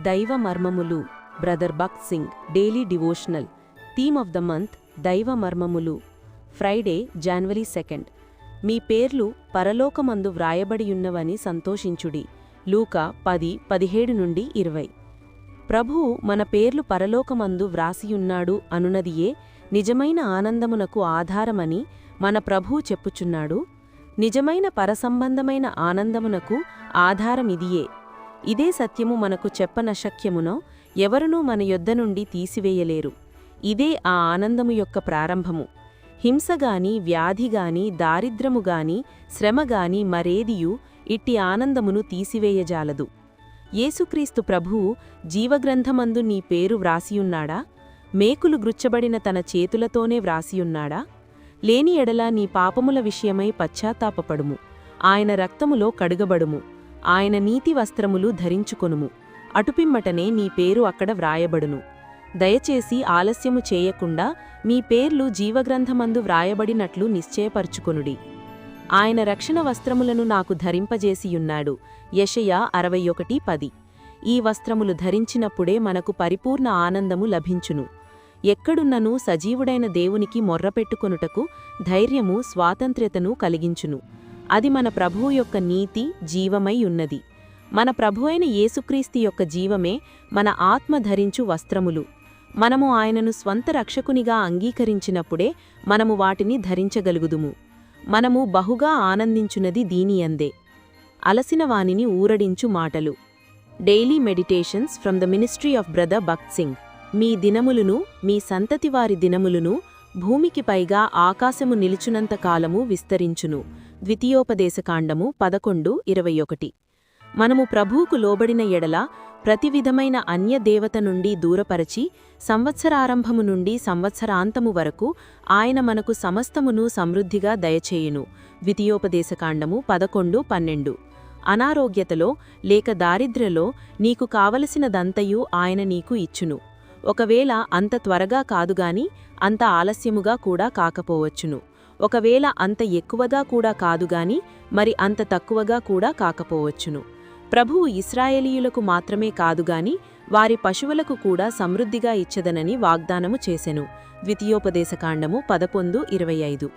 దైవ మర్మములు brother Bakht Singh daily devotional theme of the month దైవ మర్మములు ఫ్రైడే జనవరి 2 మీ పేర్లు పరలోకమందు వ్రాయబడియున్నవని సంతోషించుడి లూకా 10:17-20 ప్రభువు మన పేర్లు పరలోకమందు వ్రాసియున్నాడు అనునదియే నిజమైన ఆనందమునకు ఆధారమని మన ప్రభువు చెప్పుచున్నాడు. నిజమైన పరసంబంధమైన ఆనందమునకు ఆధారమిదియే. ఇదే సత్యము మనకు చెప్పనశక్యమునో ఎవరునూ మన యొద్ద నుండి తీసివేయలేరు. ఇదే ఆ ఆనందము యొక్క ప్రారంభము. హింసగాని వ్యాధిగాని దారిద్రముగాని శ్రమగాని మరేదియూ ఇట్టి ఆనందమును తీసివేయజాలదు. యేసుక్రీస్తు ప్రభువు జీవగ్రంథమందు నీ పేరు వ్రాసియున్నాడా? మేకులు గ్రుచ్చబడిన తన చేతులతోనే వ్రాసియున్నాడా? లేని ఎడల నీ పాపముల విషయమై పశ్చాత్తాపపడుము. ఆయన రక్తములో కడుగబడుము. ఆయన నీతి వస్త్రములు ధరించుకొనుము. అటుపిమ్మటనే నీ పేరు అక్కడ వ్రాయబడును. దయచేసి ఆలస్యము చేయకుండా మీ పేర్లు జీవగ్రంథమందు వ్రాయబడినట్లు నిశ్చయపరుచుకొనుడి. ఆయన రక్షణ వస్త్రములను నాకు ధరింపజేసియున్నాడు. యెషయా 61:10. ఈ వస్త్రములు ధరించినప్పుడే మనకు పరిపూర్ణ ఆనందము లభించును. ఎక్కడున్ననూ సజీవుడైన దేవునికి మొర్రపెట్టుకొనుటకు ధైర్యము స్వాతంత్ర్యతను కలిగించును. అది మన ప్రభువు యొక్క నీతి జీవమై ఉన్నది. మన ప్రభువైన యేసుక్రీస్తు యొక్క జీవమే మన ఆత్మ ధరించు వస్త్రములు. మనము ఆయనను స్వంత రక్షకునిగా అంగీకరించినప్పుడే మనము వాటిని ధరించగలుగుదుము. మనము బహుగా ఆనందించున్నది దీనియందే. అలసిన వానిని ఊరడించు మాటలు. Daily meditations from the ministry of brother Bakht Singh. మీ దినములును మీ సంతతివారి దినములును భూమికి పైగా ఆకాశము నిలుచునంత కాలము విస్తరించును. ద్వితీయోపదేశకాండము 11:21. మనము ప్రభువుకు లోబడిన ఎడల ప్రతి విధమైన అన్యదేవత నుండి దూరపరచి సంవత్సరారంభము నుండి సంవత్సరాంతము వరకు ఆయన మనకు సమస్తమును సమృద్ధిగా దయచేయును. ద్వితీయోపదేశకాండము 11:12. అనారోగ్యతలో లేక దారిద్ర్యలో నీకు కావలసినదంతయు ఆయన నీకు ఇచ్చును. ఒకవేళ అంత త్వరగా కాదుగాని అంత ఆలస్యముగా కూడా కాకపోవచ్చును. ఒకవేళ అంత ఎక్కువగా కూడా కాదుగాని మరి అంత తక్కువగా కూడా కాకపోవచ్చును. ప్రభువు ఇశ్రాయేలీయులకు మాత్రమే కాదుగాని వారి పశువులకు కూడా సమృద్ధిగా ఇచ్చదనని వాగ్దానము చేసెను. ద్వితీయోపదేశకాండము 11:25.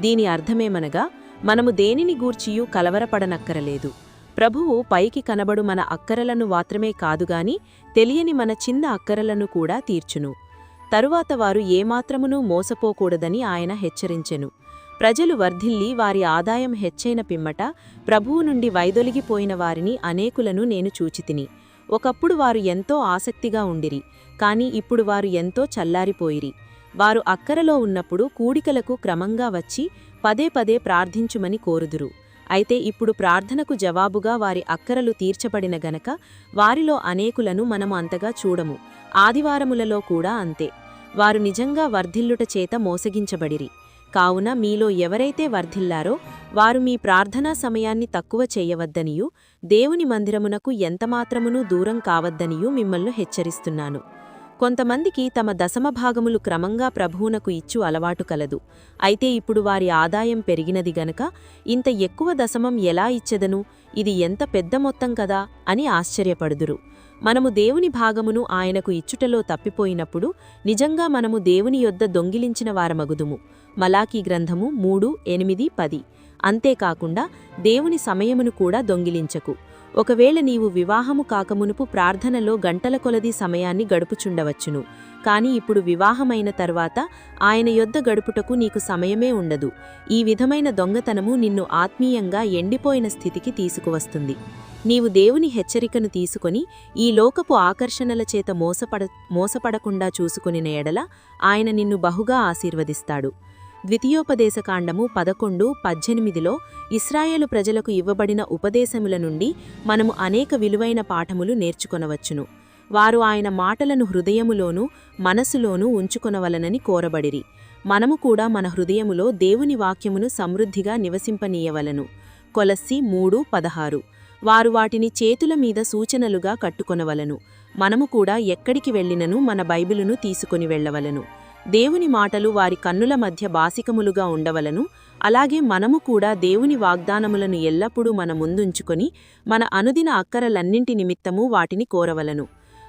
దీని అర్థమేమనగా మనము దేనిని గూర్చియూ కలవరపడనక్కరలేదు. ప్రభువు పైకి కనబడు మన అక్కరలను మాత్రమే కాదుగాని తెలియని మన చిన్న అక్కరలను కూడా తీర్చును. తరువాత వారు ఏమాత్రమునూ మోసపోకూడదని ఆయన హెచ్చరించెను. ప్రజలు వర్ధిల్లి వారి ఆదాయం హెచ్చైన పిమ్మట ప్రభువు నుండి వైదొలిగిపోయిన వారిని అనేకులను నేను చూచితిని. ఒకప్పుడు వారు ఎంతో ఆసక్తిగా ఉండిరి, కాని ఇప్పుడు వారు ఎంతో చల్లారిపోయిరి. వారు అక్కరలో ఉన్నప్పుడు కూడికలకు క్రమంగా వచ్చి పదే పదే ప్రార్థించుమని కోరుదురు. అయితే ఇప్పుడు ప్రార్థనకు జవాబుగా వారి అక్కరలు తీర్చబడిన గనక వారిలో అనేకులను మనము అంతగా చూడము. ఆదివారములలో కూడా అంతే. వారు నిజంగా వర్ధిల్లుట చేత మోసగించబడిరి. కావున మీలో ఎవరైతే వర్ధిల్లారో వారు మీ ప్రార్థనా సమయాన్ని తక్కువ చేయవద్దనియూ దేవుని మందిరమునకు ఎంతమాత్రమునూ దూరం కావద్దనియూ మిమ్మల్ని హెచ్చరిస్తున్నాను. కొంతమందికి తమ దశమభాగములు క్రమంగా ప్రభువునకు ఇచ్చు అలవాటు కలదు. అయితే ఇప్పుడు వారి ఆదాయం పెరిగినది గనక ఇంత ఎక్కువ దశమం ఎలా ఇచ్చెదను, ఇది ఎంత పెద్ద మొత్తం కదా అని ఆశ్చర్యపడుదురు. మనము దేవుని భాగమును ఆయనకు ఇచ్చుటలో తప్పిపోయినప్పుడు నిజంగా మనము దేవుని యొద్ద దొంగిలించిన వారమగుదుము. మలాకీ గ్రంథము 3:8-10. అంతేకాకుండా దేవుని సమయమును కూడా దొంగిలించకు. ఒకవేళ నీవు వివాహము కాకమునుపు ప్రార్థనలో గంటల కొలది సమయాన్ని గడుపుచుండవచ్చును. కాని ఇప్పుడు వివాహమైన తర్వాత ఆయన యొద్ద గడుపుటకు నీకు సమయమే ఉండదు. ఈ విధమైన దొంగతనము నిన్ను ఆత్మీయంగా ఎండిపోయిన స్థితికి తీసుకువస్తుంది. నీవు దేవుని హెచ్చరికను తీసుకొని ఈ లోకపు ఆకర్షణల చేత మోసపడకుండా చూసుకొనిన ఎడల ఆయన నిన్ను బహుగా ఆశీర్వదిస్తాడు. ద్వితీయోపదేశకాండము 11:18లో ఇశ్రాయేలు ప్రజలకు ఇవ్వబడిన ఉపదేశముల నుండి మనము అనేక విలువైన పాఠములు నేర్చుకొనవచ్చును. వారు ఆయన మాటలను హృదయములోనూ మనసులోనూ ఉంచుకొనవలనని కోరబడిరి. మనము కూడా మన హృదయములో దేవుని వాక్యమును సమృద్ధిగా నివసింపనీయవలను. కొలస్సీ 3:16. వారు వాటిని చేతుల మీద సూచనలుగా కట్టుకొనవలను. మనము కూడా ఎక్కడికి వెళ్ళినను మన బైబిలును తీసుకొని వెళ్ళవలను. దేవుని మాటలు వారి కన్నుల మధ్య బాసికములుగా ఉండవలను. అలాగే మనము కూడా దేవుని వాగ్దానములను ఎల్లప్పుడూ మన ముందుంచుకొని మన అనుదిన అక్కరలన్నింటి నిమిత్తమూ వాటిని కోరవలను.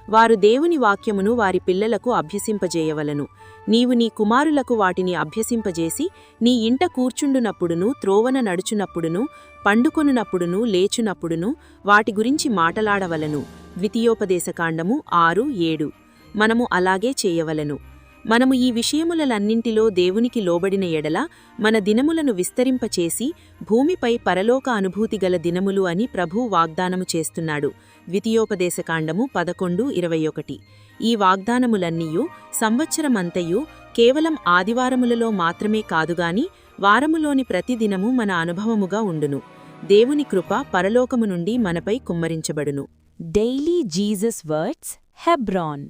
వారు దేవుని వాక్యమును వారి పిల్లలకు అభ్యసింపజేయవలను. నీవు నీ కుమారులకు వాటిని అభ్యసింపజేసి నీ ఇంట కూర్చుండునప్పుడును త్రోవన నడుచునప్పుడును పండుకొనునప్పుడును లేచునప్పుడును వాటి గురించి మాటలాడవలను. ద్వితీయోపదేశకాండము 6:7. మనము అలాగే చేయవలను. మనము ఈ విషయములన్నింటిలో దేవునికి లోబడిన ఎడల మన దినములను విస్తరింపచేసి భూమిపై పరలోక అనుభూతిగల దినములు అని ప్రభువు వాగ్దానము చేస్తున్నాడు. ద్వితీయోపదేశకాండము 11:21. ఈ వాగ్దానములన్నీయు సంవత్సరమంతయు కేవలం ఆదివారములలో మాత్రమే కాదుగాని వారములోని ప్రతిదినము మన అనుభవముగా ఉండును. దేవుని కృప పరలోకము నుండి మనపై కుమ్మరించబడును. Daily Jesus words, హెబ్రాన్.